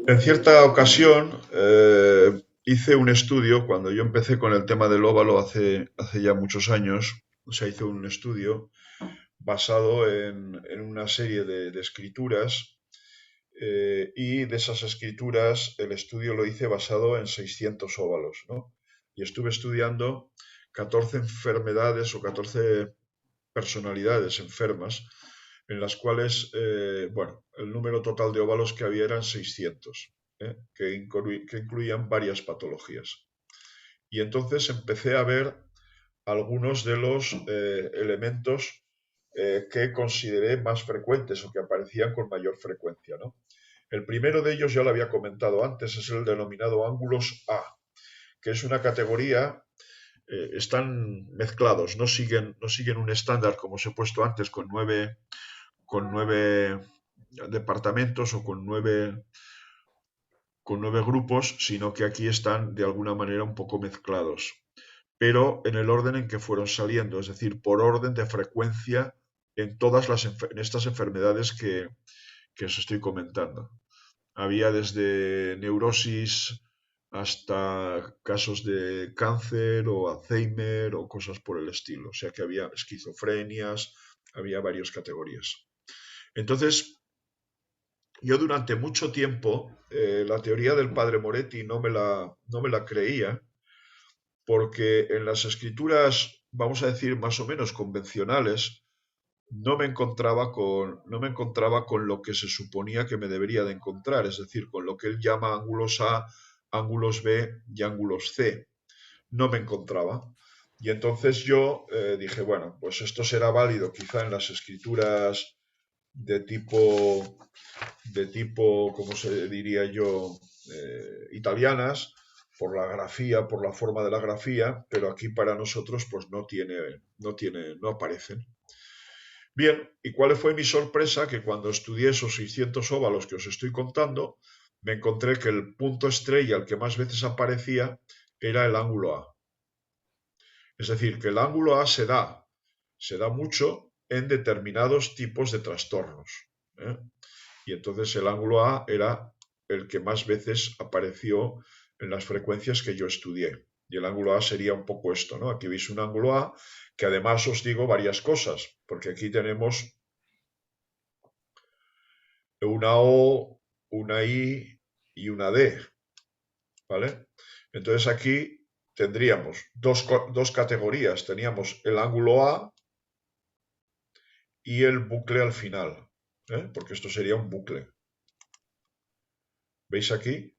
En cierta ocasión hice un estudio, cuando yo empecé con el tema del óvalo hace ya muchos años, o sea, hice un estudio basado en una serie de escrituras y de esas escrituras el estudio lo hice basado en 600 óvalos, ¿no? Y estuve estudiando 14 enfermedades o 14 personalidades enfermas en las cuales, bueno, el número total de óvalos que había eran 600, que incluían varias patologías. Y entonces empecé a ver algunos de los elementos que consideré más frecuentes o que aparecían con mayor frecuencia, ¿no? El primero de ellos ya lo había comentado antes, es el denominado ángulos A, que es una categoría, están mezclados, no siguen un estándar como os he puesto antes con nueve departamentos o con nueve grupos, sino que aquí están de alguna manera un poco mezclados, pero en el orden en que fueron saliendo, es decir, por orden de frecuencia en estas enfermedades que os estoy comentando. Había desde neurosis hasta casos de cáncer o Alzheimer o cosas por el estilo. O sea que había esquizofrenias, había varias categorías. Entonces, yo durante mucho tiempo la teoría del padre Moretti no me la creía porque en las escrituras, vamos a decir, más o menos convencionales, no me encontraba con lo que se suponía que me debería de encontrar, es decir, con lo que él llama ángulos A, ángulos B y ángulos C. No me encontraba. Y entonces yo dije, bueno, pues esto será válido quizá en las escrituras de tipo, ¿cómo se diría yo? Italianas, por la grafía, por la forma de la grafía, pero aquí para nosotros pues no aparecen. Bien, ¿y cuál fue mi sorpresa? Que cuando estudié esos 600 óvalos que os estoy contando, me encontré que el punto estrella, el que más veces aparecía, era el ángulo A. Es decir, que el ángulo A se da mucho en determinados tipos de trastornos, ¿eh? Y entonces el ángulo A era el que más veces apareció en las frecuencias que yo estudié. Y el ángulo A sería un poco esto, ¿no? Aquí veis un ángulo A que además os digo varias cosas, porque aquí tenemos una O, una I y una D, ¿vale? Entonces aquí tendríamos dos categorías. Teníamos el ángulo A y el bucle al final, porque esto sería un bucle. ¿Veis aquí?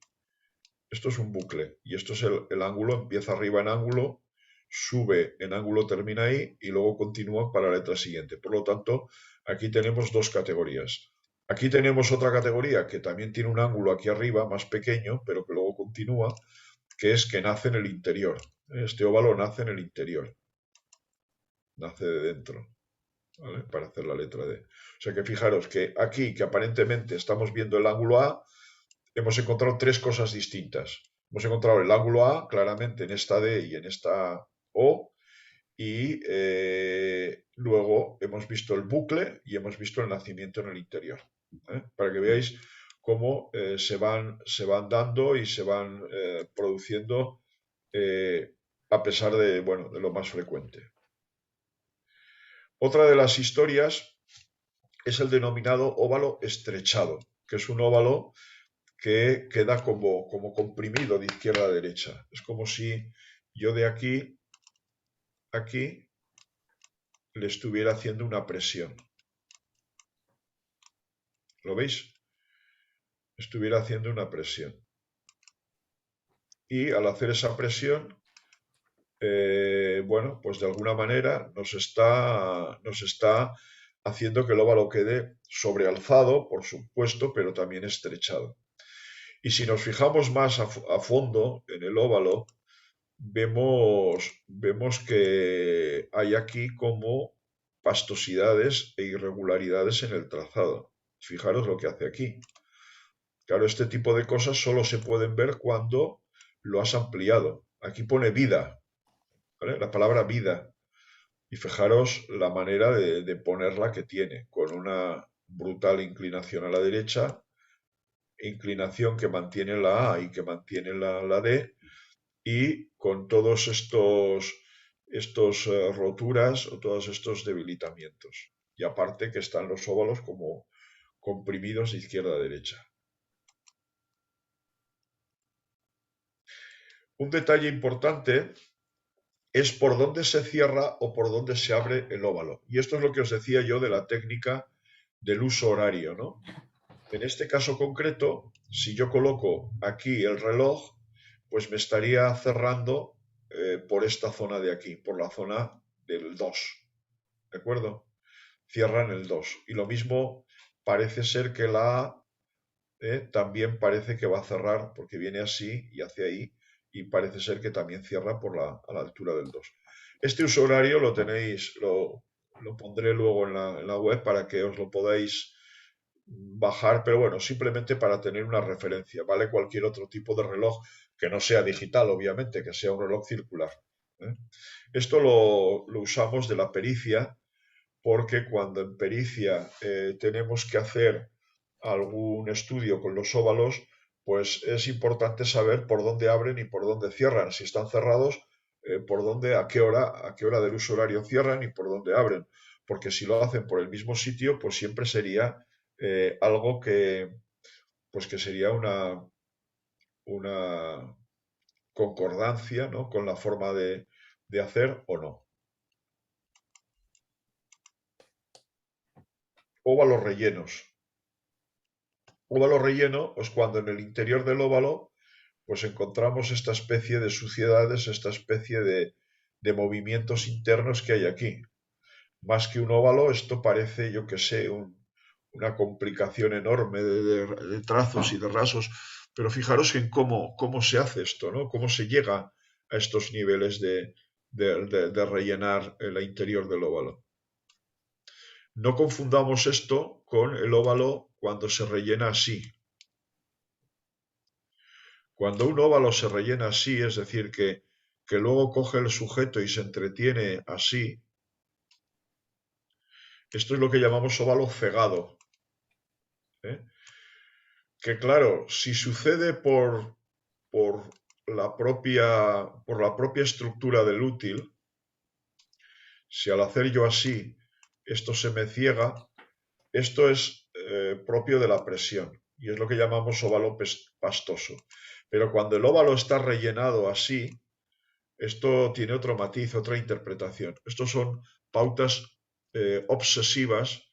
Esto es un bucle y esto es el ángulo, empieza arriba en ángulo, sube en ángulo, termina ahí y luego continúa para la letra siguiente. Por lo tanto, aquí tenemos dos categorías. Aquí tenemos otra categoría que también tiene un ángulo aquí arriba, más pequeño, pero que luego continúa, que es que nace en el interior. Este óvalo nace en el interior, nace de dentro, ¿vale? Para hacer la letra D. O sea que fijaros que aquí, que aparentemente estamos viendo el ángulo A, hemos encontrado tres cosas distintas. Hemos encontrado el ángulo A claramente en esta D y en esta O, y luego hemos visto el bucle y hemos visto el nacimiento en el interior. Para que veáis cómo se van dando y se van produciendo a pesar de, bueno, de lo más frecuente. Otra de las historias es el denominado óvalo estrechado, que es un óvalo que queda como comprimido de izquierda a derecha. Es como si yo de aquí, le estuviera haciendo una presión. ¿Lo veis? Estuviera haciendo una presión. Y al hacer esa presión, bueno, pues de alguna manera nos está haciendo que el óvalo quede sobrealzado, por supuesto, pero también estrechado. Y si nos fijamos más a fondo en el óvalo, vemos que hay aquí como pastosidades e irregularidades en el trazado. Fijaros lo que hace aquí. Claro, este tipo de cosas solo se pueden ver cuando lo has ampliado. Aquí pone vida, ¿vale? La palabra vida. Y fijaros la manera de ponerla que tiene, con una brutal inclinación a la derecha, inclinación que mantiene la A y que mantiene la D, y con todos estos roturas o todos estos debilitamientos. Y aparte que están los óvalos como comprimidos de izquierda a derecha. Un detalle importante es por dónde se cierra o por dónde se abre el óvalo. Y esto es lo que os decía yo de la técnica del uso horario, ¿no? En este caso concreto, si yo coloco aquí el reloj, pues me estaría cerrando por esta zona de aquí, por la zona del 2, ¿de acuerdo? Cierran el 2. Y lo mismo parece ser que la A también parece que va a cerrar porque viene así y hacia ahí, y parece ser que también cierra a la altura del 2. Este uso horario lo tenéis, lo pondré luego en la web para que os lo podáis bajar, pero bueno, simplemente para tener una referencia, ¿vale? Cualquier otro tipo de reloj que no sea digital, obviamente, que sea un reloj circular. ¿eh? Esto lo usamos de la pericia, porque cuando en pericia tenemos que hacer algún estudio con los óvalos, pues es importante saber por dónde abren y por dónde cierran. Si están cerrados, por dónde, a qué hora del uso horario cierran y por dónde abren. Porque si lo hacen por el mismo sitio, pues siempre sería algo pues que sería una concordancia, ¿no? Con la forma de hacer o no. Óvalos rellenos. Óvalo relleno, pues cuando en el interior del óvalo pues encontramos esta especie de suciedades, esta especie de movimientos internos que hay aquí. Más que un óvalo, esto parece, yo que sé, una complicación enorme de trazos y de rasos, pero fijaros en cómo se hace esto, ¿no? Cómo se llega a estos niveles de rellenar el interior del óvalo. No confundamos esto con el óvalo cuando se rellena así. Cuando un óvalo se rellena así, es decir, que luego coge el sujeto y se entretiene así, esto es lo que llamamos óvalo cegado. ¿eh? Que claro, si sucede por por la propia estructura del útil, si al hacer yo así esto se me ciega, esto es propio de la presión y es lo que llamamos óvalo pastoso. Pero cuando el óvalo está rellenado así, esto tiene otro matiz, otra interpretación. Estos son pautas obsesivas,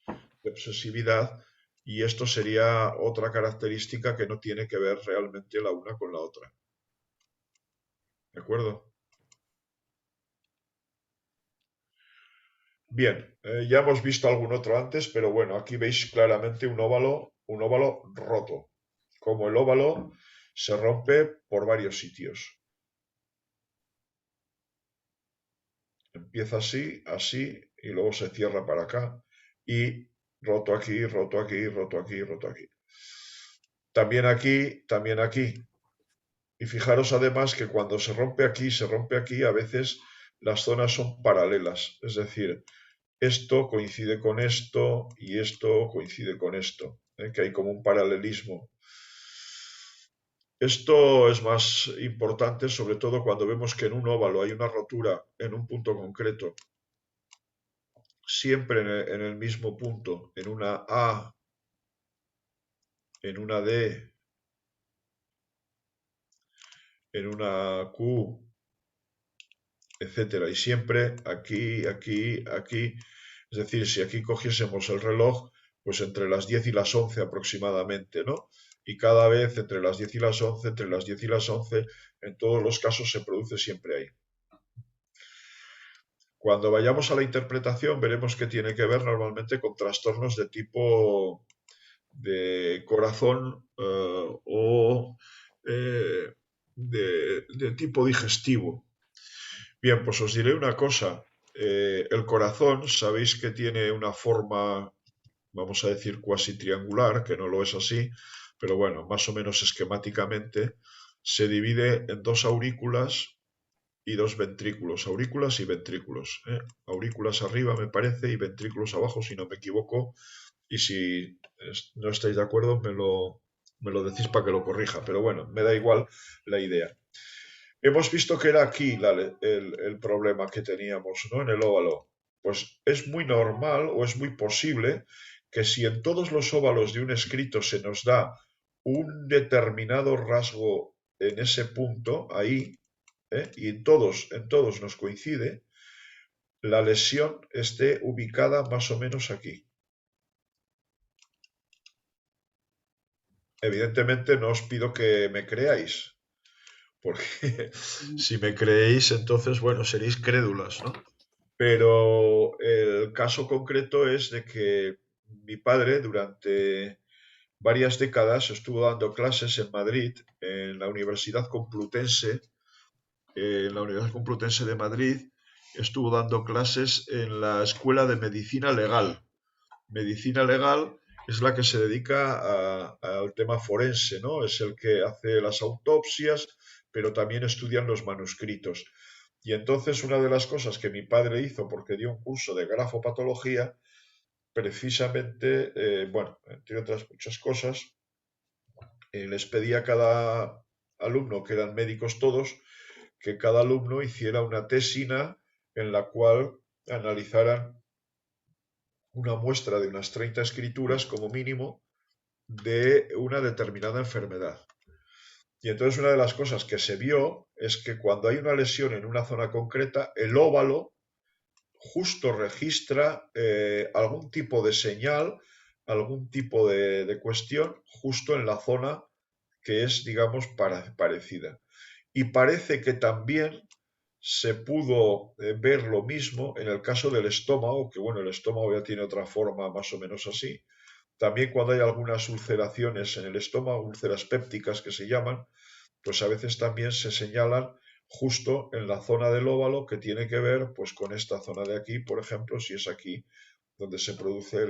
de obsesividad, y esto sería otra característica que no tiene que ver realmente la una con la otra. ¿De acuerdo? Bien, ya hemos visto algún otro antes, pero bueno, aquí veis claramente un óvalo roto. Como el óvalo se rompe por varios sitios. Empieza así, así, y luego se cierra para acá. Y roto aquí, roto aquí, roto aquí, roto aquí. También aquí, también aquí. Y fijaros además que cuando se rompe aquí, a veces las zonas son paralelas. Es decir, esto coincide con esto y esto coincide con esto. Que hay como un paralelismo. Esto es más importante, sobre todo cuando vemos que en un óvalo hay una rotura en un punto concreto, siempre en el mismo punto, en una A, en una D, en una Q, etcétera. Y siempre aquí, aquí, aquí. Es decir, si aquí cogiésemos el reloj, pues entre las 10 y las 11 aproximadamente, ¿no? Y cada vez entre las 10 y las 11, entre las 10 y las 11, en todos los casos se produce siempre ahí. Cuando vayamos a la interpretación veremos que tiene que ver normalmente con trastornos de tipo de corazón o de tipo digestivo. Bien, pues os diré una cosa. El corazón, sabéis que tiene una forma, vamos a decir, cuasi triangular, que no lo es así, pero bueno, más o menos esquemáticamente, se divide en dos aurículas y dos ventrículos, aurículas y ventrículos. Aurículas arriba, me parece, y ventrículos abajo, si no me equivoco. Y si no estáis de acuerdo, Me lo decís para que lo corrija, pero bueno, me da igual la idea. Hemos visto que era aquí el problema que teníamos, ¿no? En el óvalo. Pues es muy normal o es muy posible que si en todos los óvalos de un escrito se nos da un determinado rasgo en ese punto, ahí, y en todos nos coincide, la lesión esté ubicada más o menos aquí. Evidentemente no os pido que me creáis, porque si me creéis, entonces, bueno, seréis crédulas, ¿no? Pero el caso concreto es de que mi padre durante varias décadas estuvo dando clases en Madrid, en la Universidad Complutense, de Madrid, estuvo dando clases en la Escuela de Medicina Legal. Medicina legal es la que se dedica al tema forense, ¿no? Es el que hace las autopsias, pero también estudian los manuscritos. Y entonces una de las cosas que mi padre hizo, porque dio un curso de grafopatología, precisamente, bueno, entre otras muchas cosas, les pedía a cada alumno, que eran médicos todos, que cada alumno hiciera una tesina en la cual analizaran una muestra de unas 30 escrituras como mínimo de una determinada enfermedad. Y entonces una de las cosas que se vio es que cuando hay una lesión en una zona concreta, el óvalo justo registra algún tipo de señal, algún tipo de cuestión justo en la zona que es, digamos, parecida. Y parece que también se pudo ver lo mismo en el caso del estómago, que bueno, el estómago ya tiene otra forma más o menos así. También cuando hay algunas ulceraciones en el estómago, úlceras pépticas que se llaman, pues a veces también se señalan justo en la zona del óvalo que tiene que ver pues con esta zona de aquí, por ejemplo, si es aquí donde se produce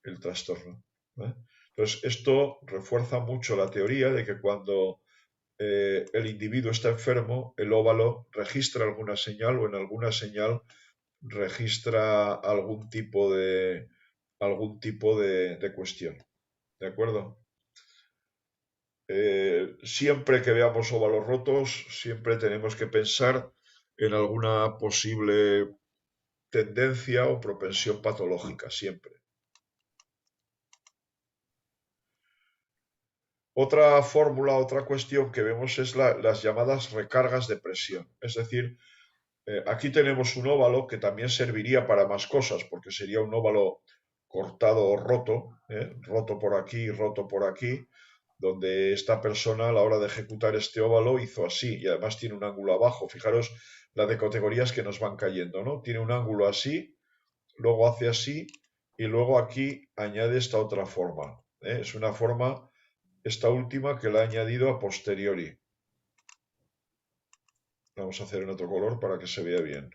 el trastorno. ¿Eh? Entonces, esto refuerza mucho la teoría de que cuando el individuo está enfermo, el óvalo registra alguna señal o en alguna señal registra algún tipo de cuestión. ¿De acuerdo? Siempre que veamos óvalos rotos, siempre tenemos que pensar en alguna posible tendencia o propensión patológica, siempre. Otra fórmula, otra cuestión que vemos es las llamadas recargas de presión. Es decir, aquí tenemos un óvalo que también serviría para más cosas, porque sería un óvalo cortado o roto, roto por aquí, donde esta persona a la hora de ejecutar este óvalo hizo así y además tiene un ángulo abajo. Fijaros la de categorías que nos van cayendo, ¿no? Tiene un ángulo así, luego hace así y luego aquí añade esta otra forma. Es una forma, esta última, que la ha añadido a posteriori. Vamos a hacer en otro color para que se vea bien.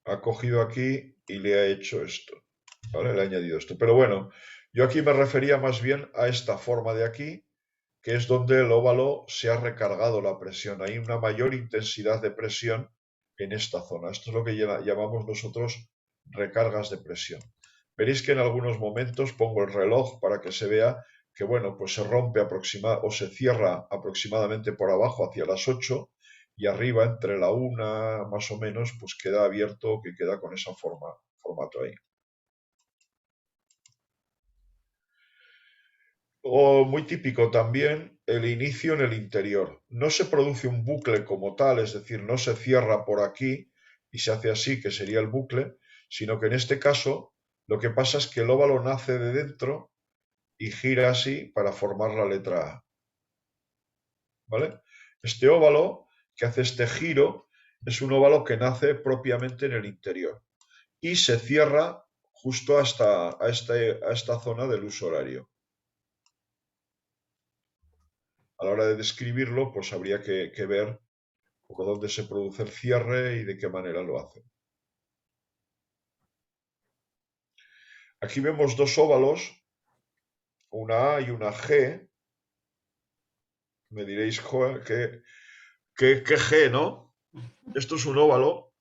Ha cogido aquí y le ha hecho esto, ¿vale? Le ha añadido esto. Pero bueno, yo aquí me refería más bien a esta forma de aquí, que es donde el óvalo se ha recargado la presión. Hay una mayor intensidad de presión en esta zona. Esto es lo que llamamos nosotros recargas de presión. Veréis que en algunos momentos pongo el reloj para que se vea que, bueno, pues se rompe o se cierra aproximadamente por abajo hacia las 8 y arriba entre la 1 más o menos, pues queda abierto, que queda con esa formato ahí. O muy típico también el inicio en el interior. No se produce un bucle como tal, es decir, no se cierra por aquí y se hace así, que sería el bucle, sino que en este caso lo que pasa es que el óvalo nace de dentro y gira así para formar la letra A. ¿Vale? Este óvalo que hace este giro es un óvalo que nace propiamente en el interior y se cierra justo hasta a esta zona del uso horario. A la hora de describirlo, pues habría que ver por dónde se produce el cierre y de qué manera lo hace. Aquí vemos dos óvalos, una A y una G. Me diréis, joder, ¿qué G, no? Esto es un óvalo.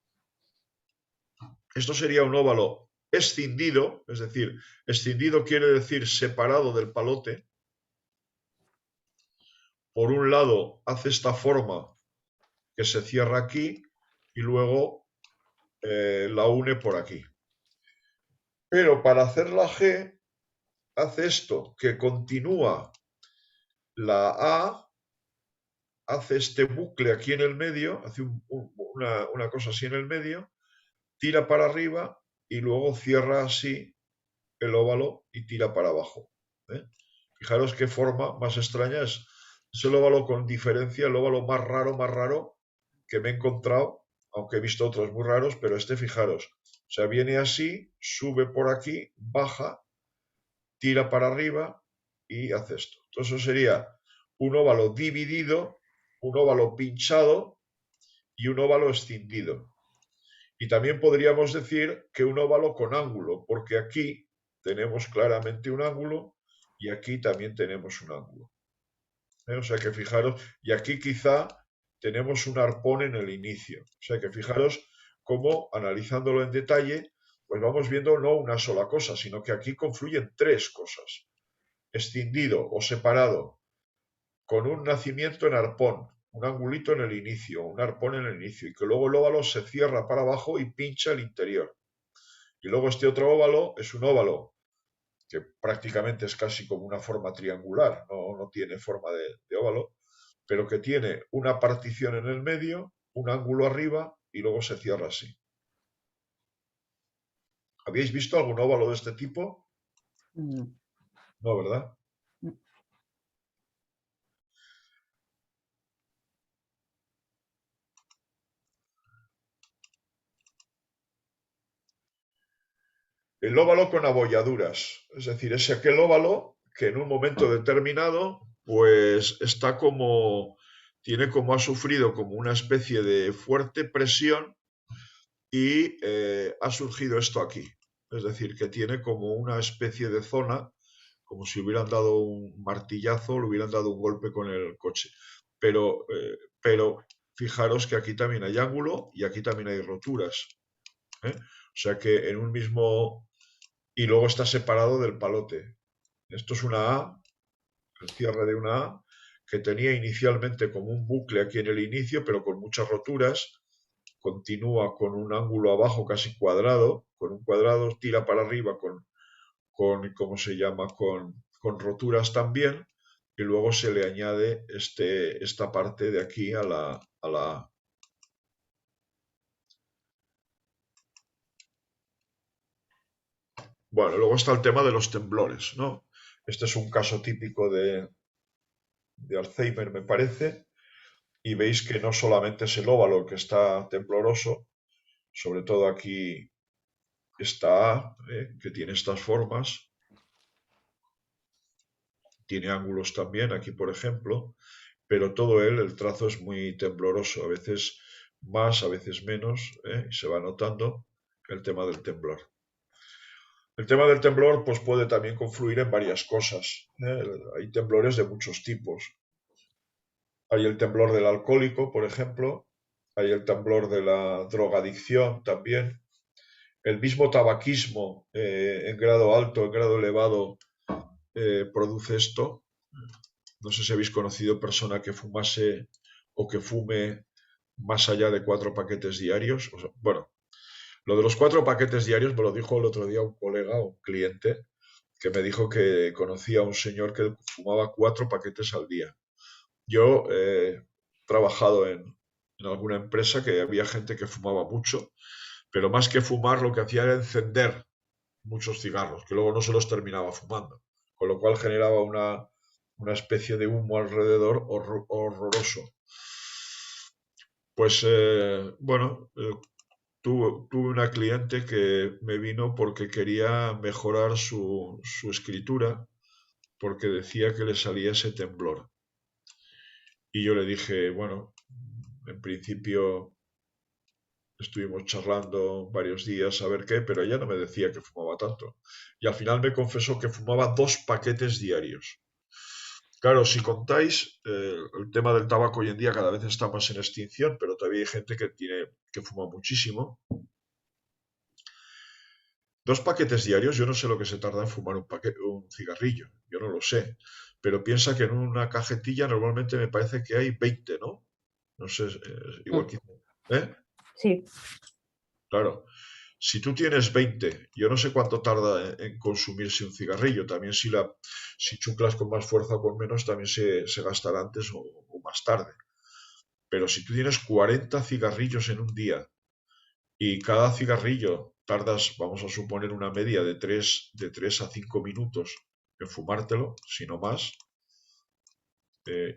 Esto sería un óvalo escindido, es decir, escindido quiere decir separado del palote. Por un lado hace esta forma que se cierra aquí y luego la une por aquí. Pero para hacer la G hace esto, que continúa la A, hace este bucle aquí en el medio, hace una cosa así en el medio, tira para arriba y luego cierra así el óvalo y tira para abajo. ¿eh? Fijaros qué forma más extraña es. Es el óvalo con diferencia, el óvalo más raro que me he encontrado, aunque he visto otros muy raros, pero este, fijaros, o sea, viene así, sube por aquí, baja, tira para arriba y hace esto. Entonces eso sería un óvalo dividido, un óvalo pinchado y un óvalo escindido. Y también podríamos decir que un óvalo con ángulo, porque aquí tenemos claramente un ángulo y aquí también tenemos un ángulo. O sea que fijaros, y aquí quizá tenemos un arpón en el inicio. O sea que fijaros cómo, analizándolo en detalle, pues vamos viendo no una sola cosa, sino que aquí confluyen tres cosas. Escindido o separado, con un nacimiento en arpón, un angulito en el inicio, un arpón en el inicio, y que luego el óvalo se cierra para abajo y pincha el interior. Y luego este otro óvalo es un óvalo que prácticamente es casi como una forma triangular, no tiene forma de óvalo, pero que tiene una partición en el medio, un ángulo arriba y luego se cierra así. ¿Habéis visto algún óvalo de este tipo? Mm. No, ¿verdad? El óvalo con abolladuras, es decir, es aquel óvalo que en un momento determinado, pues está como, tiene como ha sufrido como una especie de fuerte presión y ha surgido esto aquí. Es decir, que tiene como una especie de zona, como si hubieran dado un martillazo, le hubieran dado un golpe con el coche. Pero fijaros que aquí también hay ángulo y aquí también hay roturas. ¿eh? O sea que en un mismo... Y luego está separado del palote. Esto es una A, el cierre de una A, que tenía inicialmente como un bucle aquí en el inicio, pero con muchas roturas, continúa con un ángulo abajo casi cuadrado, con un cuadrado, tira para arriba ¿cómo se llama? Con roturas también, y luego se le añade esta parte de aquí a la... Bueno, luego está el tema de los temblores, ¿no? Este es un caso típico de Alzheimer, me parece, y veis que no solamente es el óvalo el que está tembloroso, sobre todo aquí está A, que tiene estas formas, tiene ángulos también, aquí por ejemplo, pero todo él, el trazo es muy tembloroso, a veces más, a veces menos, y se va notando el tema del temblor. El tema del temblor pues puede también confluir en varias cosas. Hay temblores de muchos tipos. Hay el temblor del alcohólico, por ejemplo, hay el temblor de la drogadicción también. El mismo tabaquismo en grado alto, en grado elevado, produce esto. No sé si habéis conocido persona que fumase o que fume más allá de 4 paquetes diarios. O sea, bueno, lo de los 4 paquetes diarios me lo dijo el otro día un colega, un cliente, que me dijo que conocía a un señor que fumaba 4 paquetes al día. Yo he trabajado en alguna empresa que había gente que fumaba mucho, pero más que fumar lo que hacía era encender muchos cigarros, que luego no se los terminaba fumando, con lo cual generaba una especie de humo alrededor horroroso. Pues bueno, tuve una cliente que me vino porque quería mejorar su escritura, porque decía que le salía ese temblor. Y yo le dije, bueno, en principio estuvimos charlando varios días a ver qué, pero ella no me decía que fumaba tanto. Y al final me confesó que fumaba 2 paquetes diarios. Claro, si contáis, el tema del tabaco hoy en día cada vez está más en extinción, pero todavía hay gente que fuma muchísimo. 2 paquetes diarios, yo no sé lo que se tarda en fumar un cigarrillo, yo no lo sé. Pero piensa que en una cajetilla normalmente me parece que hay 20, ¿no? No sé, igual Mm, que... ¿Eh? sí. Claro. Si tú tienes 20, yo no sé cuánto tarda en consumirse un cigarrillo. También si chuclas con más fuerza o con menos, también se gastará antes o más tarde. Pero si tú tienes 40 cigarrillos en un día y cada cigarrillo tardas, vamos a suponer, una media de tres a 5 minutos en fumártelo, si no más,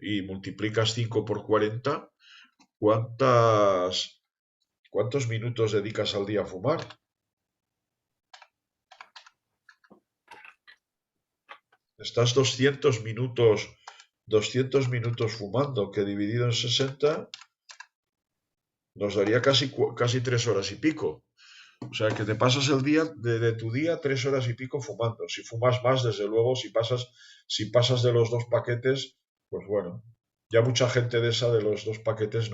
y multiplicas 5 por 40, ¿cuántos minutos dedicas al día a fumar? Estás 200 minutos fumando, que dividido en 60 nos daría casi 3 horas y pico. O sea, que te pasas el día, de tu día, 3 horas y pico fumando. Si fumas más, desde luego, si pasas de los 2 paquetes, pues bueno, ya mucha gente de esa de los 2 paquetes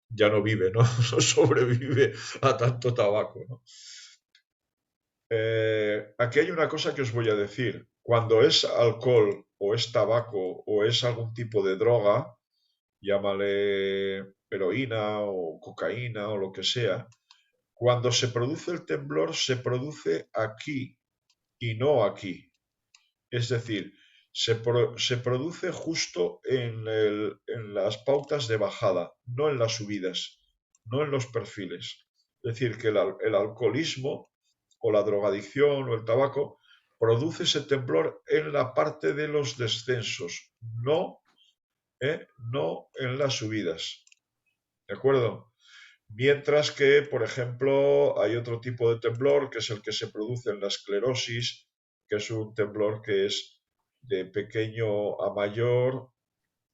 ya no vive, ¿no? No sobrevive a tanto tabaco, ¿no? Aquí hay una cosa que os voy a decir. Cuando es alcohol o es tabaco o es algún tipo de droga, llámale heroína o cocaína o lo que sea, cuando se produce el temblor se produce aquí y no aquí. Es decir, se produce justo en las pautas de bajada, no en las subidas, no en los perfiles. Es decir, que el alcoholismo o la drogadicción o el tabaco produce ese temblor en la parte de los descensos, no en las subidas. ¿De acuerdo? Mientras que, por ejemplo, hay otro tipo de temblor que es el que se produce en la esclerosis, que es un temblor que es de pequeño a mayor,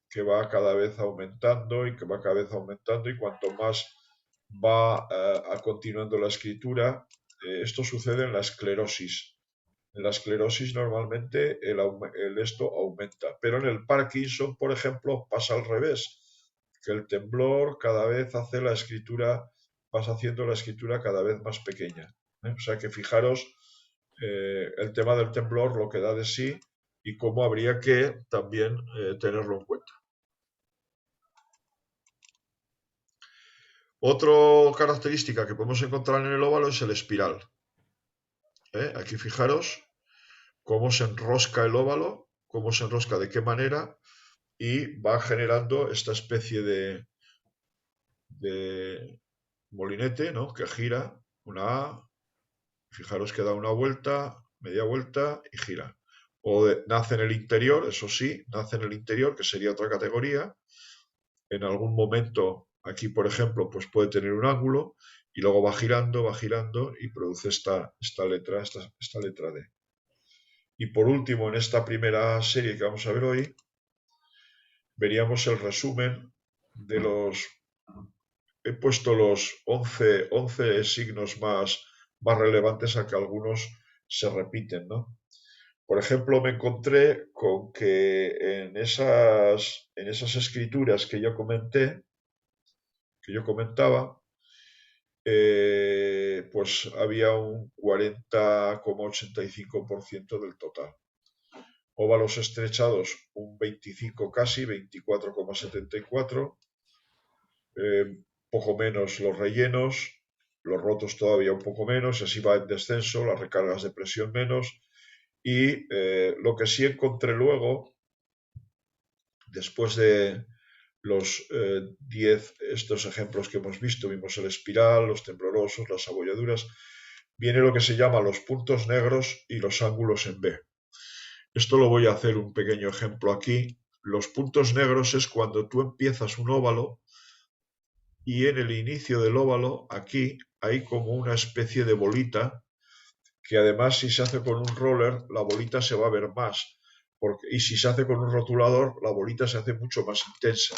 que va cada vez aumentando y que va cada vez aumentando y cuanto más va continuando la escritura, esto sucede en la esclerosis. En la esclerosis normalmente esto aumenta, pero en el Parkinson, por ejemplo, pasa al revés, que el temblor cada vez hace la escritura, vas haciendo la escritura cada vez más pequeña. O sea que fijaros el tema del temblor, lo que da de sí y cómo habría que también tenerlo en cuenta. Otra característica que podemos encontrar en el óvalo es el espiral. Aquí fijaros cómo se enrosca el óvalo, cómo se enrosca, de qué manera, y va generando esta especie de molinete, ¿no? Que gira, una A, fijaros que da una vuelta, media vuelta y gira. Nace en el interior, eso sí, nace en el interior, que sería otra categoría. En algún momento, aquí por ejemplo, pues puede tener un ángulo y luego va girando y produce esta letra D. Y por último, en esta primera serie que vamos a ver hoy, veríamos el resumen de los... He puesto los 11 signos más relevantes a que algunos se repiten, ¿no? Por ejemplo, me encontré con que en esas escrituras que yo comentaba, pues había un 40,85% del total. Óvalos estrechados un 25 casi, 24,74. Poco menos los rellenos, los rotos todavía un poco menos, así va en descenso, las recargas de presión menos. Y lo que sí encontré luego, después de los 10, estos ejemplos que hemos visto, vimos el espiral, los temblorosos, las abolladuras, viene lo que se llama los puntos negros y los ángulos en B. Esto lo voy a hacer un pequeño ejemplo aquí. Los puntos negros es cuando tú empiezas un óvalo y en el inicio del óvalo, aquí, hay como una especie de bolita que además si se hace con un roller, la bolita se va a ver más. Y si se hace con un rotulador, la bolita se hace mucho más intensa.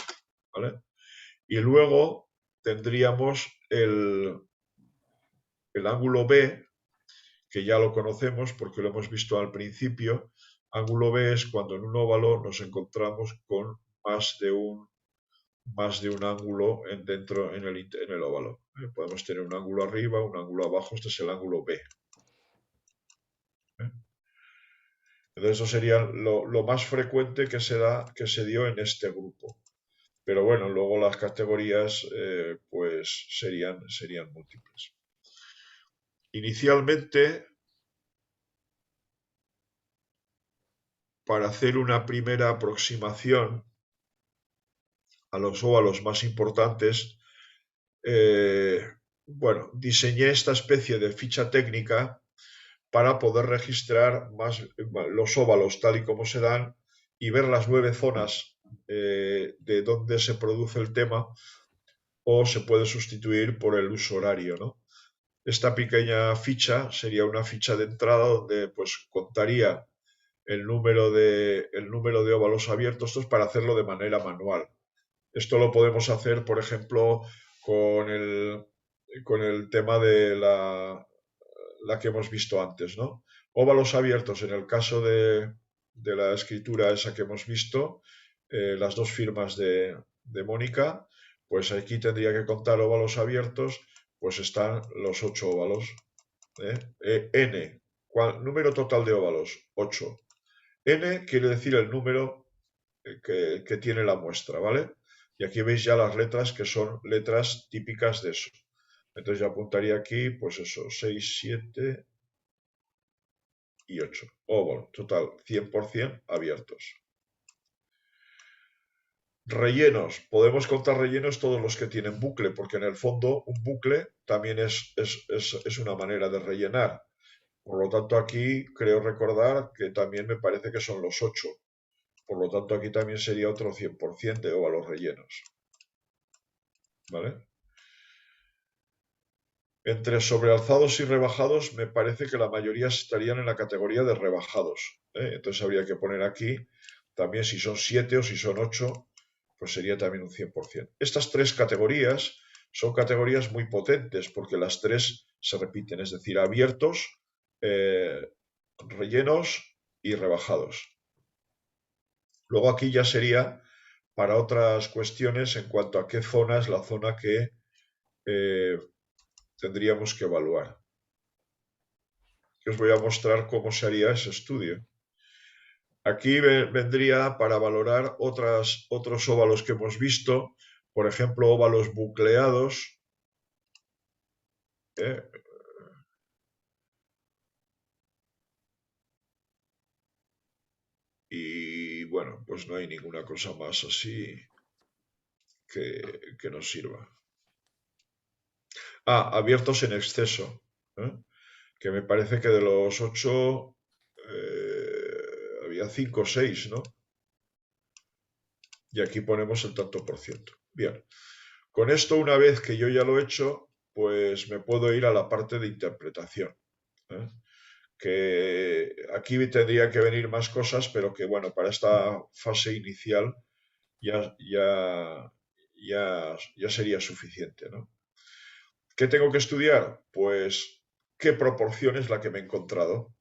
¿Vale? Y luego tendríamos el ángulo B, que ya lo conocemos porque lo hemos visto al principio. Ángulo B es cuando en un óvalo nos encontramos con más de un ángulo dentro en el óvalo. Podemos tener un ángulo arriba, un ángulo abajo, este es el ángulo B. Entonces, eso sería lo más frecuente que se dio en este grupo. Pero bueno, luego las categorías pues serían múltiples. Inicialmente, para hacer una primera aproximación a los óvalos más importantes, eh, bueno, diseñé esta especie de ficha técnica para poder registrar más los óvalos tal y como se dan y ver las 9 zonas de donde se produce el tema, o se puede sustituir por el uso horario, ¿no? Esta pequeña ficha sería una ficha de entrada donde pues contaría el número de óvalos abiertos. Esto es para hacerlo de manera manual. Esto lo podemos hacer, por ejemplo, con el, con el tema de la que hemos visto antes, ¿no? Óvalos abiertos en el caso de la escritura esa que hemos visto, las dos firmas de Mónica, pues aquí tendría que contar óvalos abiertos, pues están los 8 óvalos. N, número total de óvalos, 8. N quiere decir el número que tiene la muestra, ¿vale? Y aquí veis ya las letras que son letras típicas de eso. Entonces yo apuntaría aquí, pues eso, 6, 7 y 8. Óvalo, total, 100% abiertos. Rellenos. Podemos contar rellenos todos los que tienen bucle, porque en el fondo un bucle también es una manera de rellenar. Por lo tanto, aquí creo recordar que también me parece que son los 8. Por lo tanto, aquí también sería otro 100% de óvalos rellenos. ¿Vale? Entre sobrealzados y rebajados, me parece que la mayoría estarían en la categoría de rebajados. Entonces habría que poner aquí también si son 7 o si son 8, pues sería también un 100%. Estas tres categorías son categorías muy potentes porque las tres se repiten, es decir, abiertos, eh, rellenos y rebajados. Luego aquí ya sería para otras cuestiones en cuanto a qué zona es la zona que eh, tendríamos que evaluar. Os voy a mostrar cómo se haría ese estudio. Aquí vendría para valorar otros óvalos que hemos visto, por ejemplo, óvalos bucleados. ¿eh? Y bueno, pues no hay ninguna cosa más así que nos sirva. Abiertos en exceso. ¿eh? Que me parece que de los 8 había 5 o 6, ¿no? Y aquí ponemos el tanto por ciento. Bien, con esto una vez que yo ya lo he hecho, pues me puedo ir a la parte de interpretación. ¿eh? Que aquí tendría que venir más cosas, pero que bueno, para esta fase inicial ya sería suficiente, ¿no? ¿Qué tengo que estudiar? Pues qué proporción es la que me he encontrado.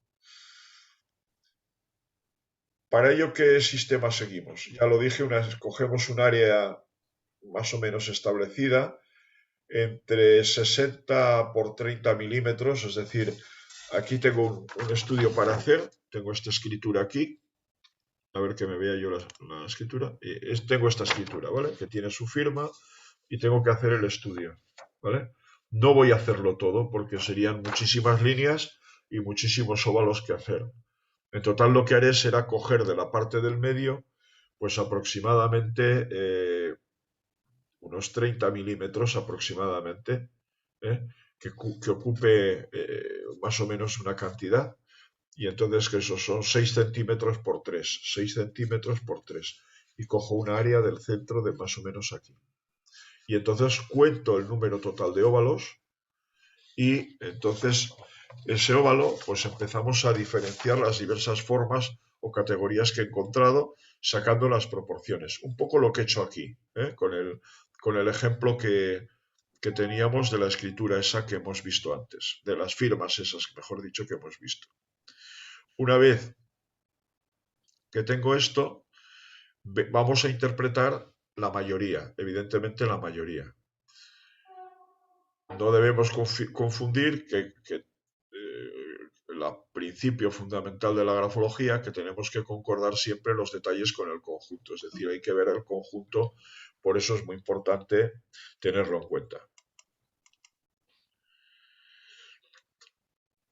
Para ello, ¿qué sistema seguimos? Ya lo dije, escogemos un área más o menos establecida entre 60 por 30 milímetros, es decir, aquí tengo un estudio para hacer, tengo esta escritura aquí, a ver que me vea yo la escritura, tengo esta escritura, ¿vale? Que tiene su firma y tengo que hacer el estudio, ¿vale? No voy a hacerlo todo porque serían muchísimas líneas y muchísimos óvalos que hacer. En total lo que haré será coger de la parte del medio, pues aproximadamente unos 30 milímetros aproximadamente, ¿eh? que ocupe más o menos una cantidad. Y entonces que esos son 6 centímetros por 3, 6 centímetros por 3. Y cojo una área del centro de más o menos aquí. Y entonces cuento el número total de óvalos y entonces ese óvalo pues empezamos a diferenciar las diversas formas o categorías que he encontrado sacando las proporciones. Un poco lo que he hecho aquí, con el ejemplo que teníamos de la escritura esa que hemos visto antes, de las firmas esas, mejor dicho, que hemos visto. Una vez que tengo esto, vamos a interpretar la mayoría, evidentemente la mayoría. No debemos confundir que principio fundamental de la grafología, que tenemos que concordar siempre los detalles con el conjunto. Es decir, hay que ver el conjunto, por eso es muy importante tenerlo en cuenta.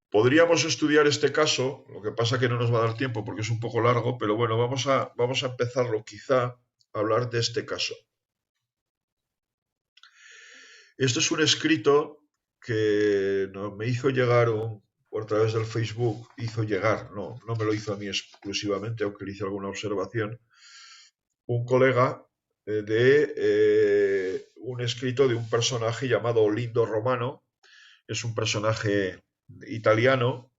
Podríamos estudiar este caso, lo que pasa que no nos va a dar tiempo porque es un poco largo, pero bueno, vamos a empezarlo quizá a hablar de este caso. Esto es un escrito que me hizo llegar por través del Facebook, no me lo hizo a mí exclusivamente, aunque le hice alguna observación, un colega de un escrito de un personaje llamado Lindo Romano. Es un personaje italiano.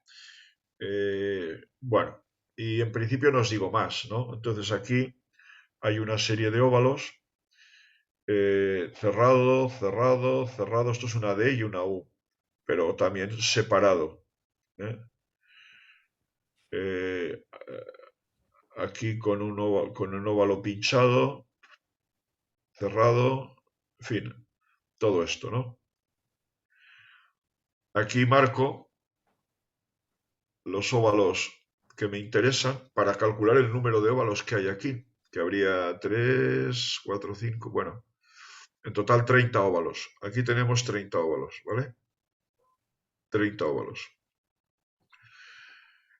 Bueno, y en principio no os digo más, ¿no? Entonces aquí hay una serie de óvalos, cerrado, cerrado, cerrado. Esto es una D y una U, pero también separado. ¿eh? Eh, aquí con un óvalo pinchado, cerrado, en fin, todo esto, ¿no? Aquí marco los óvalos que me interesan para calcular el número de óvalos que hay aquí, que habría 3, 4, 5, bueno, en total 30 óvalos. Aquí tenemos 30 óvalos, ¿vale? 30 óvalos.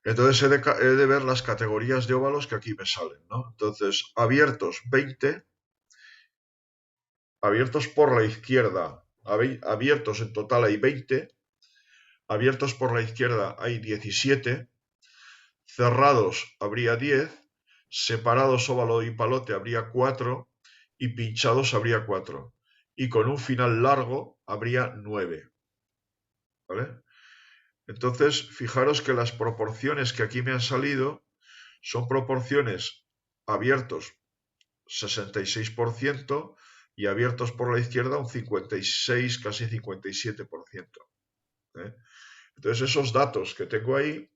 Entonces he de ver las categorías de óvalos que aquí me salen, ¿no? Entonces, abiertos 20, abiertos por la izquierda, abiertos en total hay 20, abiertos por la izquierda hay 17, cerrados habría 10, separados óvalo y palote habría 4 y pinchados habría 4. Y con un final largo habría 9. ¿Vale? Entonces, fijaros que las proporciones que aquí me han salido son proporciones abiertos 66% y abiertos por la izquierda un 56, casi 57%. ¿eh? Entonces, esos datos que tengo ahí,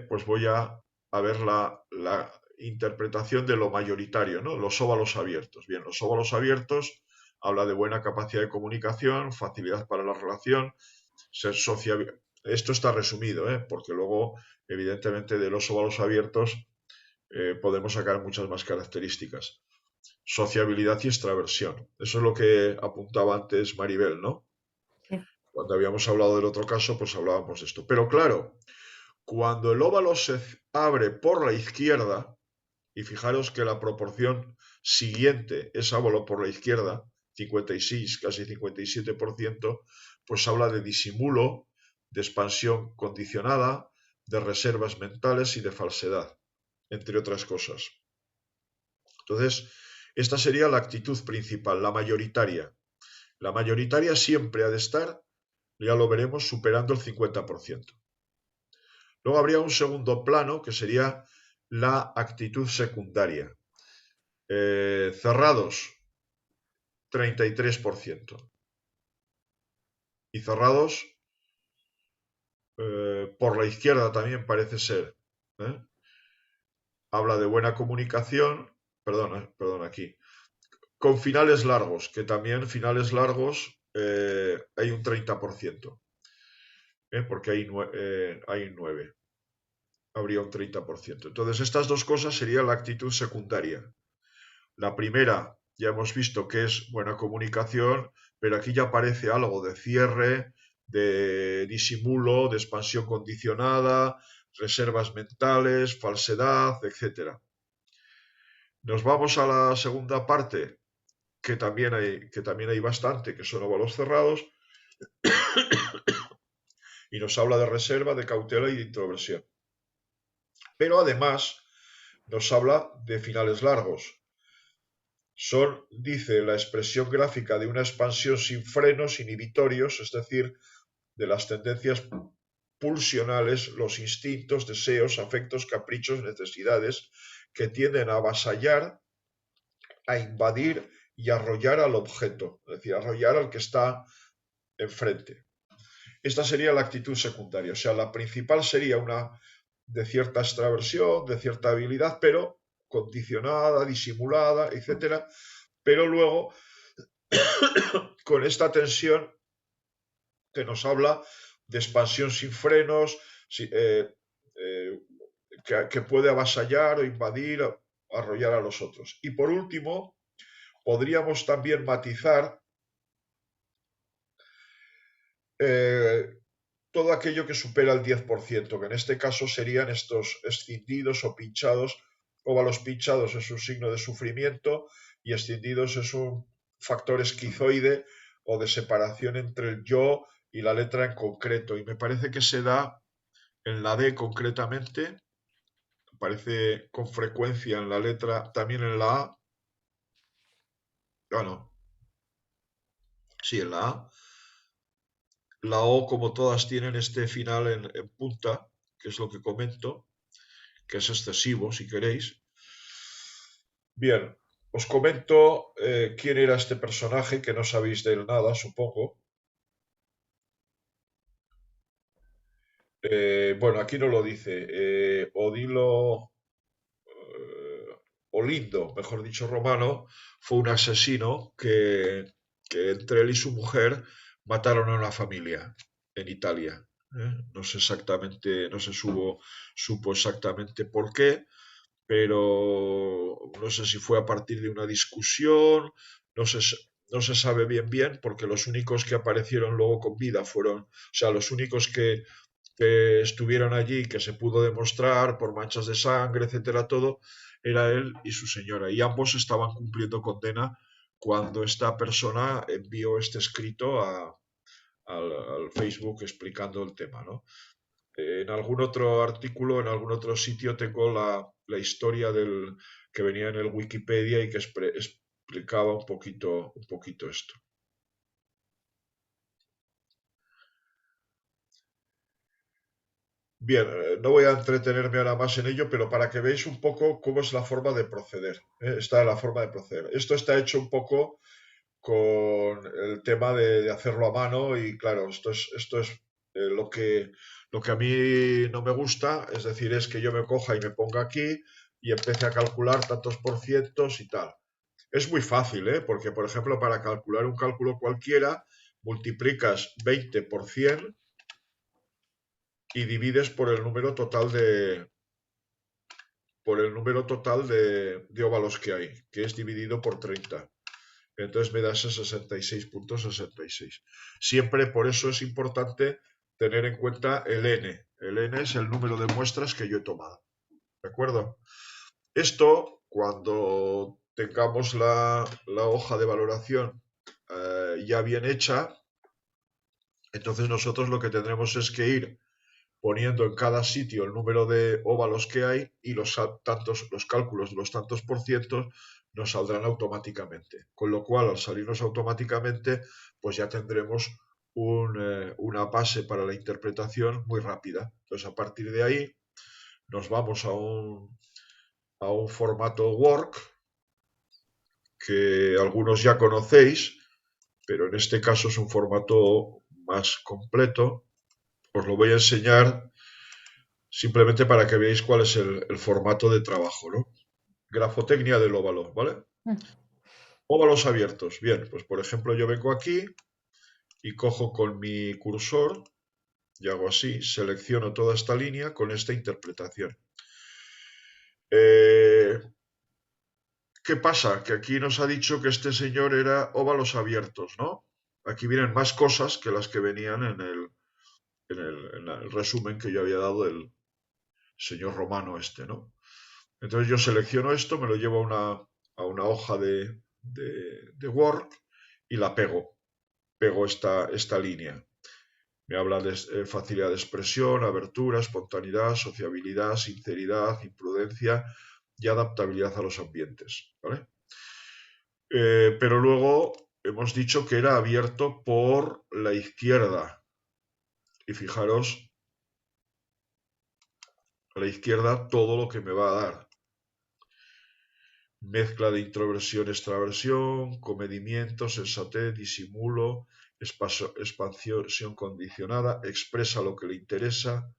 pues voy a ver la interpretación de lo mayoritario, ¿no? Los óvalos abiertos. Bien, los óvalos abiertos habla de buena capacidad de comunicación, facilidad para la relación, ser sociable. Esto está resumido, porque luego, evidentemente, de los óvalos abiertos podemos sacar muchas más características. Sociabilidad y extraversión. Eso es lo que apuntaba antes Maribel, ¿no? Sí. Cuando habíamos hablado del otro caso, pues hablábamos de esto. Pero claro, cuando el óvalo se abre por la izquierda, y fijaros que la proporción siguiente es óvalo por la izquierda, 56, casi 57%, pues habla de disimulo, de expansión condicionada, de reservas mentales y de falsedad, entre otras cosas. Entonces, esta sería la actitud principal, la mayoritaria. La mayoritaria siempre ha de estar, ya lo veremos, superando el 50%. Luego habría un segundo plano que sería la actitud secundaria. Cerrados, 33%. Y cerrados por la izquierda también parece ser. ¿eh? Habla de buena comunicación, perdón, aquí. Con finales largos, que también finales largos hay un 30%. Porque hay 9. Habría un 30%. Entonces, estas dos cosas serían la actitud secundaria. La primera, ya hemos visto que es buena comunicación, pero aquí ya aparece algo de cierre, de disimulo, de expansión condicionada, reservas mentales, falsedad, etc. Nos vamos a la segunda parte, que también hay bastante, que son óvalos cerrados, y nos habla de reserva, de cautela y de introversión. Pero además nos habla de finales largos. Son, dice, la expresión gráfica de una expansión sin frenos inhibitorios, es decir, de las tendencias pulsionales, los instintos, deseos, afectos, caprichos, necesidades, que tienden a avasallar, a invadir y arrollar al objeto, es decir, arrollar al que está enfrente. Esta sería la actitud secundaria, o sea, la principal sería una de cierta extraversión, de cierta habilidad, pero condicionada, disimulada, etcétera, pero luego con esta tensión que nos habla de expansión sin frenos, que puede avasallar o invadir, arrollar a los otros. Y por último, podríamos también matizar todo aquello que supera el 10%, que en este caso serían estos escindidos o pinchados. Óvalos pinchados es un signo de sufrimiento y escindidos es un factor esquizoide o de separación entre el yo y la letra en concreto. Y me parece que se da en la D concretamente, aparece con frecuencia en la letra, también en la A, bueno, sí, en la A. La O, como todas, tienen este final en punta, que es lo que comento, que es excesivo, si queréis. Bien, os comento quién era este personaje, que no sabéis de él nada, supongo. Bueno, aquí no lo dice. Odilo Olindo, mejor dicho, Romano, fue un asesino que entre él y su mujer mataron a una familia en Italia. No sé exactamente, no se supo exactamente por qué, pero no sé si fue a partir de una discusión, no se, no se sabe bien, porque los únicos que aparecieron luego con vida fueron, o sea, los únicos que estuvieron allí, que se pudo demostrar por manchas de sangre, etcétera, todo, era él y su señora. Y ambos estaban cumpliendo condena cuando esta persona envió este escrito al Facebook explicando el tema, ¿no? En algún otro artículo, en algún otro sitio tengo la historia del que venía en el Wikipedia y que explicaba un poquito esto. Bien, no voy a entretenerme ahora más en ello, pero para que veáis un poco cómo es la forma de proceder. Esta es la forma de proceder. Esto está hecho un poco con el tema de hacerlo a mano y claro, esto es lo que a mí no me gusta, es decir, es que yo me coja y me ponga aquí y empiece a calcular tantos por cientos y tal. Es muy fácil, ¿eh? Porque, por ejemplo, para calcular un cálculo cualquiera, multiplicas 20 por 100 y divides por el número total de óvalos que hay, que es dividido por 30. Entonces me da ese 66.66. Siempre por eso es importante tener en cuenta el n. El n es el número de muestras que yo he tomado. ¿De acuerdo? Esto, cuando tengamos la hoja de valoración ya bien hecha, entonces nosotros lo que tendremos es que ir poniendo en cada sitio el número de óvalos que hay y los cálculos de los tantos por cientos nos saldrán automáticamente. Con lo cual, al salirnos automáticamente, pues ya tendremos una base para la interpretación muy rápida. Entonces, a partir de ahí, nos vamos a un formato Work que algunos ya conocéis, pero en este caso es un formato más completo. Os lo voy a enseñar simplemente para que veáis cuál es el formato de trabajo, ¿no? Grafotecnia del óvalo, ¿vale? Óvalos abiertos. Bien, pues por ejemplo yo vengo aquí y cojo con mi cursor y hago así, selecciono toda esta línea con esta interpretación. ¿Qué pasa? Que aquí nos ha dicho que este señor era óvalos abiertos, ¿no? Aquí vienen más cosas que las que venían en el resumen que yo había dado del señor romano este, ¿no? Entonces yo selecciono esto, me lo llevo a una hoja de Word y la pego. Pego esta línea. Me habla de facilidad de expresión, abertura, espontaneidad, sociabilidad, sinceridad, imprudencia y adaptabilidad a los ambientes. ¿Vale? Pero luego hemos dicho que era abierto por la izquierda. Y fijaros, a la izquierda todo lo que me va a dar. Mezcla de introversión, extraversión, comedimiento, sensatez, disimulo, expansión condicionada, expresa lo que le interesa,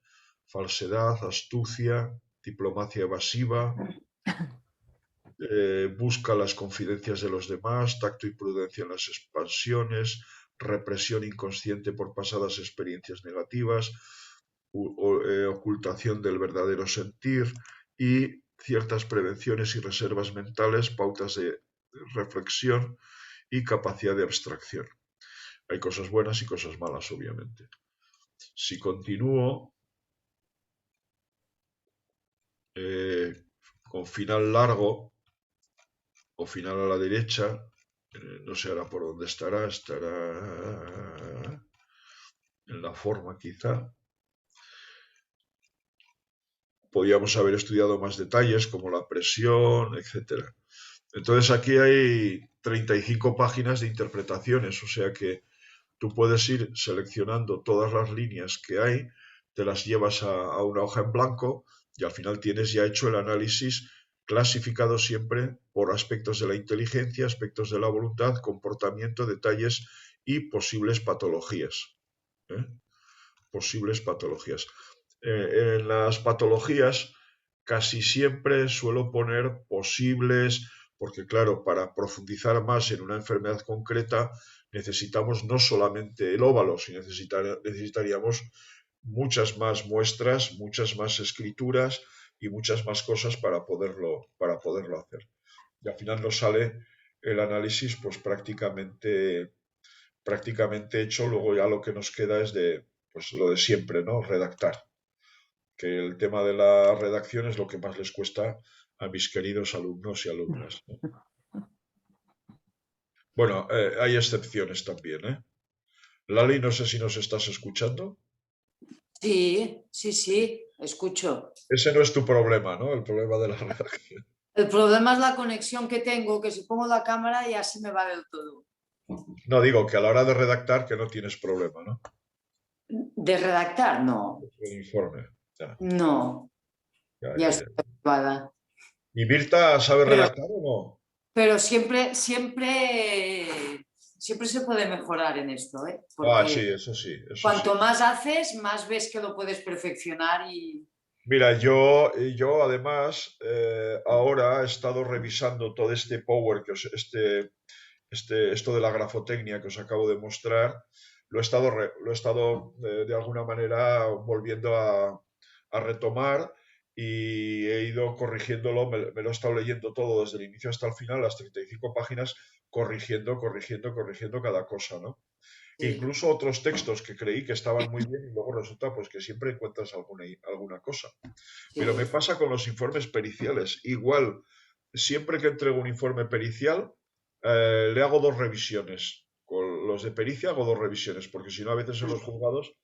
falsedad, astucia, diplomacia evasiva, busca las confidencias de los demás, tacto y prudencia en las expansiones, represión inconsciente por pasadas experiencias negativas, ocultación del verdadero sentir y ciertas prevenciones y reservas mentales, pautas de reflexión y capacidad de abstracción. Hay cosas buenas y cosas malas, obviamente. Si continúo con final largo o final a la derecha, no sé ahora por dónde estará, en la forma quizá. Podríamos haber estudiado más detalles como la presión, etcétera. Entonces aquí hay 35 páginas de interpretaciones, o sea que tú puedes ir seleccionando todas las líneas que hay, te las llevas a una hoja en blanco y al final tienes ya hecho el análisis clasificado siempre por aspectos de la inteligencia, aspectos de la voluntad, comportamiento, detalles y posibles patologías. ¿eh? Posibles patologías. En las patologías casi siempre suelo poner posibles, porque claro, para profundizar más en una enfermedad concreta necesitamos no solamente el óvalo, sino necesitaríamos muchas más muestras, muchas más escrituras y muchas más cosas para poderlo hacer. Y al final nos sale el análisis pues prácticamente hecho, luego ya lo que nos queda es de pues lo de siempre, ¿no? Redactar. Que el tema de la redacción es lo que más les cuesta a mis queridos alumnos y alumnas, ¿no? Bueno, hay excepciones también, ¿eh? Lali, no sé si nos estás escuchando. Sí, sí, sí, escucho. Ese no es tu problema, ¿no? El problema de la redacción. El problema es la conexión que tengo, que si pongo la cámara ya se me va del todo. No, digo que a la hora de redactar que no tienes problema, ¿no? De redactar, no, El informe. Ya, no, ya, ya ya, estoy ya. habituada. ¿Y Mirta sabe Pero, redactar o no? pero siempre se puede mejorar en esto, ¿eh? Ah, sí, Porque eso sí, eso sí. cuanto más haces, más ves que lo puedes perfeccionar y Mira, yo además ahora he estado revisando todo este Power, esto de la grafotecnia que os acabo de mostrar, lo he estado de alguna manera volviendo a retomar y he ido corrigiéndolo, me lo he estado leyendo todo desde el inicio hasta el final, las 35 páginas, corrigiendo cada cosa, ¿no? sí, Incluso otros textos que creí que estaban muy bien y luego resulta pues que siempre encuentras alguna cosa. Pero me sí. pasa con los informes periciales. Igual, siempre que entrego un informe pericial, le hago dos revisiones. Con los de pericia hago dos revisiones, porque si no a veces en los juzgados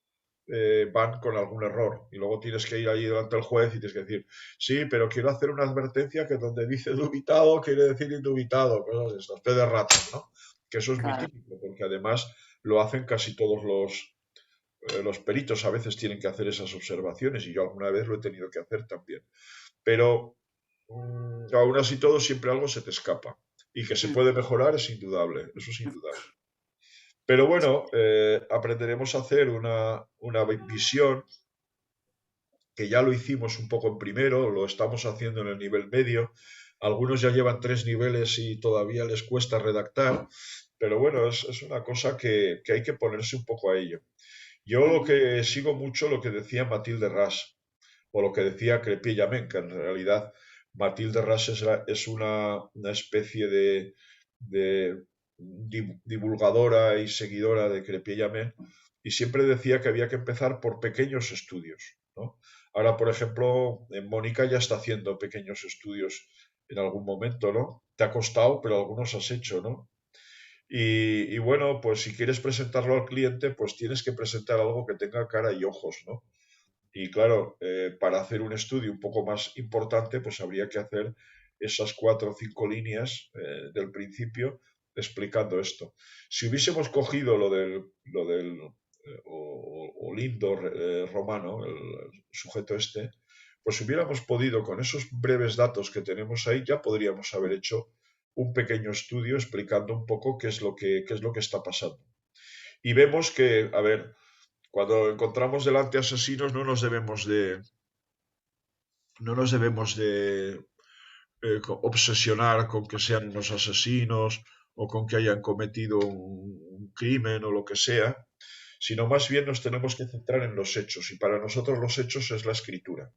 van con algún error y luego tienes que ir ahí delante del juez y tienes que decir, sí, pero quiero hacer una advertencia que donde dice dubitado quiere decir indubitado, cosas de estas, fe de ratas, ¿no? Que eso es muy Claro. típico, porque además lo hacen casi todos los peritos a veces tienen que hacer esas observaciones y yo alguna vez lo he tenido que hacer también. Pero aún así todo siempre algo se te escapa y que se puede mejorar es indudable, eso es indudable. Pero bueno, aprenderemos a hacer una visión que ya lo hicimos un poco en primero, lo estamos haciendo en el nivel medio. Algunos ya llevan 3 niveles y todavía les cuesta redactar, pero bueno, es una cosa que hay que ponerse un poco a ello. Yo lo que sigo mucho lo que decía Matilde Ras, o lo que decía Crépy Llamen, que en realidad Matilde Ras es una especie de divulgadora y seguidora de Crépy Llamen, y siempre decía que había que empezar por pequeños estudios, ¿no? Ahora, por ejemplo, Mónica ya está haciendo pequeños estudios en algún momento, ¿no? Te ha costado, pero algunos has hecho, ¿no? Y bueno, pues si quieres presentarlo al cliente, pues tienes que presentar algo que tenga cara y ojos, ¿no? Y claro, para hacer un estudio un poco más importante, pues habría que hacer esas 4 o 5 líneas del principio explicando esto. Si hubiésemos cogido lo del lindo romano, el sujeto este, pues hubiéramos podido, con esos breves datos que tenemos ahí, ya podríamos haber hecho un pequeño estudio explicando un poco qué es lo que está pasando. Y vemos que, a ver, cuando encontramos delante asesinos no nos debemos de obsesionar con que sean unos asesinos o con que hayan cometido un crimen o lo que sea, sino más bien nos tenemos que centrar en los hechos y para nosotros los hechos es la escritura.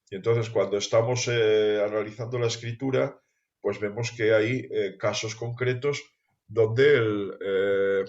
Y entonces cuando estamos analizando la escritura, pues vemos que hay casos concretos donde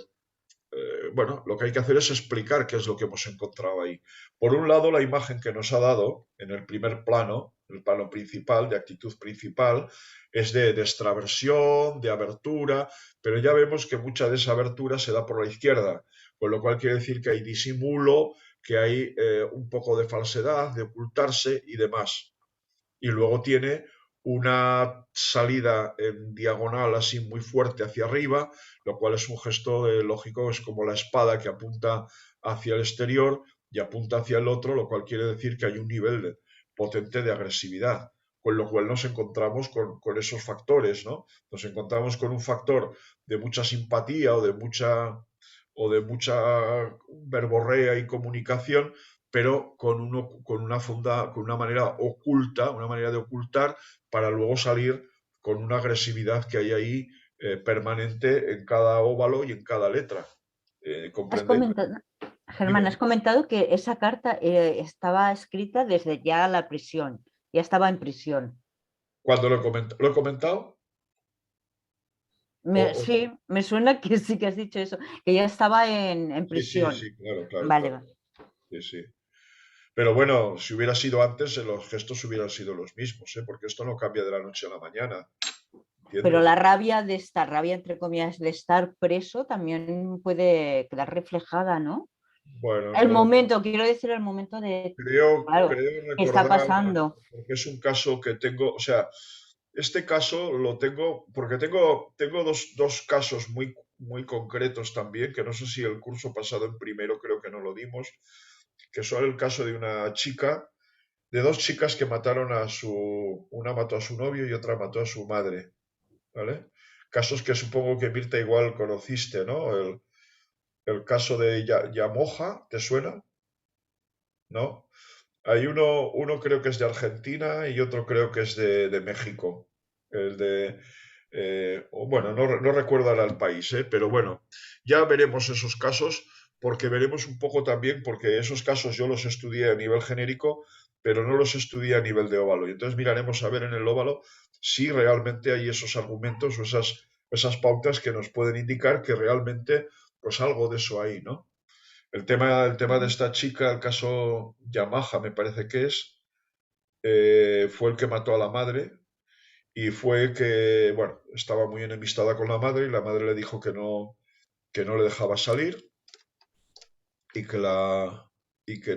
bueno, lo que hay que hacer es explicar qué es lo que hemos encontrado ahí. Por un lado, la imagen que nos ha dado en el primer plano, el plano principal, de actitud principal, es de extraversión, de abertura, pero ya vemos que mucha de esa abertura se da por la izquierda, con lo cual quiere decir que hay disimulo, que hay un poco de falsedad, de ocultarse y demás. Y luego tiene una salida en diagonal así muy fuerte hacia arriba, lo cual es un gesto lógico, es como la espada que apunta hacia el exterior y apunta hacia el otro, lo cual quiere decir que hay un nivel potente de agresividad, con lo cual nos encontramos con esos factores, ¿no? Nos encontramos con un factor de mucha simpatía o de mucha verborrea y comunicación, pero con una manera oculta, una manera de ocultar para luego salir con una agresividad que hay ahí permanente en cada óvalo y en cada letra. Has ¿Comprendéis? comentado, Dime, Germán, has comentado que esa carta estaba escrita desde ya la prisión, ya estaba en prisión. ¿cuándo lo he comentado? Sí, me suena que sí que has dicho eso, que ya estaba en Sí, sí, prisión. sí, claro, claro, Vale, claro. vale. Sí, sí. Pero bueno, si hubiera sido antes, los gestos hubieran sido los mismos, ¿eh? Porque esto no cambia de la noche a la mañana, Pero ¿entiendes? la rabia de estar, rabia entre comillas, de estar preso también puede quedar reflejada, ¿no? Bueno, El no, momento, quiero decir, el momento de, creo claro, ¿qué está recordar, pasando? porque es un caso que tengo, o sea, este caso lo tengo, porque tengo dos casos muy, muy concretos también, que no sé si el curso pasado en primero creo que no lo dimos, que son el caso de una chica, de dos chicas que mataron una mató a su novio y otra mató a su madre, ¿vale? Casos que supongo que Mirta igual conociste, ¿no? El caso de Yamoja, ¿te suena? ¿No? Hay uno creo que es de Argentina y otro creo que es de México. El de, bueno, no recuerdo ahora el país, pero bueno, ya veremos esos casos porque veremos un poco también, porque esos casos yo los estudié a nivel genérico, pero no los estudié a nivel de óvalo. Y entonces miraremos a ver en el óvalo si realmente hay esos argumentos o esas pautas que nos pueden indicar que realmente pues algo de eso hay, ¿no? El tema de esta chica, el caso Yamaha, me parece que fue el que mató a la madre y fue que, bueno, estaba muy enemistada con la madre y la madre le dijo que no le dejaba salir y que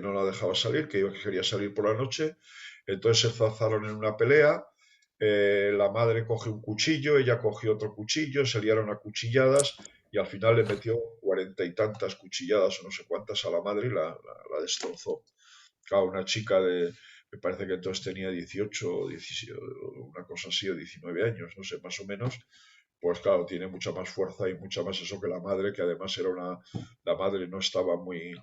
no la dejaba salir, que quería salir por la noche. Entonces se zarzaron en una pelea. La madre cogió un cuchillo, ella cogió otro cuchillo, se liaron a cuchilladas y al final le metió 40 y tantas cuchilladas o no sé cuántas a la madre y la destrozó. Claro, una chica me parece que entonces tenía 18 o 17, una cosa así, o 19 años, no sé, más o menos, pues claro, tiene mucha más fuerza y mucha más eso que la madre, que además la madre no estaba muy,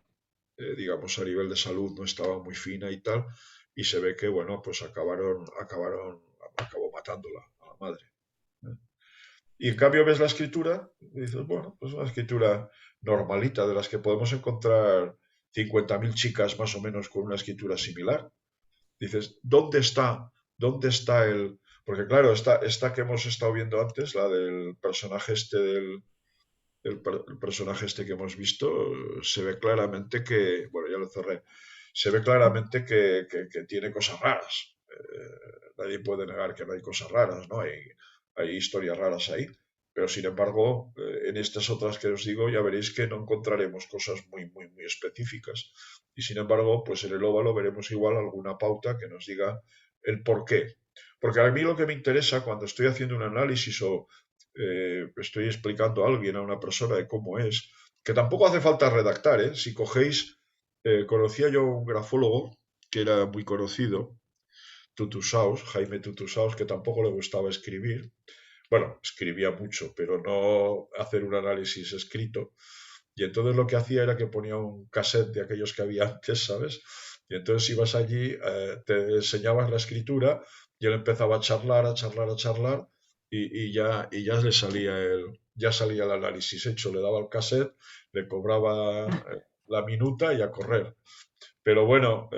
digamos, a nivel de salud, no estaba muy fina y tal, y se ve que, bueno, pues acabó matándola a la madre. ¿Eh? Y en cambio ves la escritura y dices, bueno, pues una escritura normalita, de las que podemos encontrar 50.000 chicas más o menos con una escritura similar. Dices, ¿dónde está? ¿Dónde está el...? Porque claro, esta que hemos estado viendo antes, la del personaje este el personaje este que hemos visto, se ve claramente que, bueno, ya lo cerré, se ve claramente que tiene cosas raras. Nadie puede negar que no hay cosas raras, ¿no? Hay historias raras ahí. Pero sin embargo, en estas otras que os digo, ya veréis que no encontraremos cosas muy, muy, muy específicas. Y sin embargo, pues en el óvalo veremos igual alguna pauta que nos diga el por qué. Porque a mí lo que me interesa cuando estoy haciendo un análisis o estoy explicando a alguien, a una persona de cómo es, que tampoco hace falta redactar, ¿eh? Si cogéis, conocía yo un grafólogo que era muy conocido, Tutusaus, Jaime Tutusaus, que tampoco le gustaba escribir. Bueno, escribía mucho, pero no hacer un análisis escrito. Y entonces lo que hacía era que ponía un cassette de aquellos que había antes, ¿sabes? Y entonces ibas allí, te enseñabas la escritura y él empezaba a charlar, a charlar, a charlar y ya ya salía el análisis hecho, le daba el cassette, le cobraba la minuta y a correr. Pero bueno,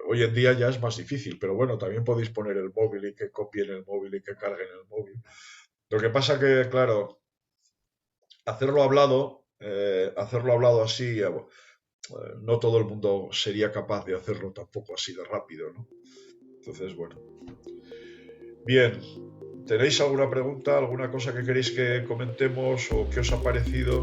hoy en día ya es más difícil, pero bueno, también podéis poner el móvil y que copien el móvil y que carguen el móvil. Lo que pasa que, claro, hacerlo hablado así, no todo el mundo sería capaz de hacerlo tampoco así de rápido, ¿no? Entonces, bueno. Bien, ¿tenéis alguna pregunta, alguna cosa que queréis que comentemos o qué os ha parecido?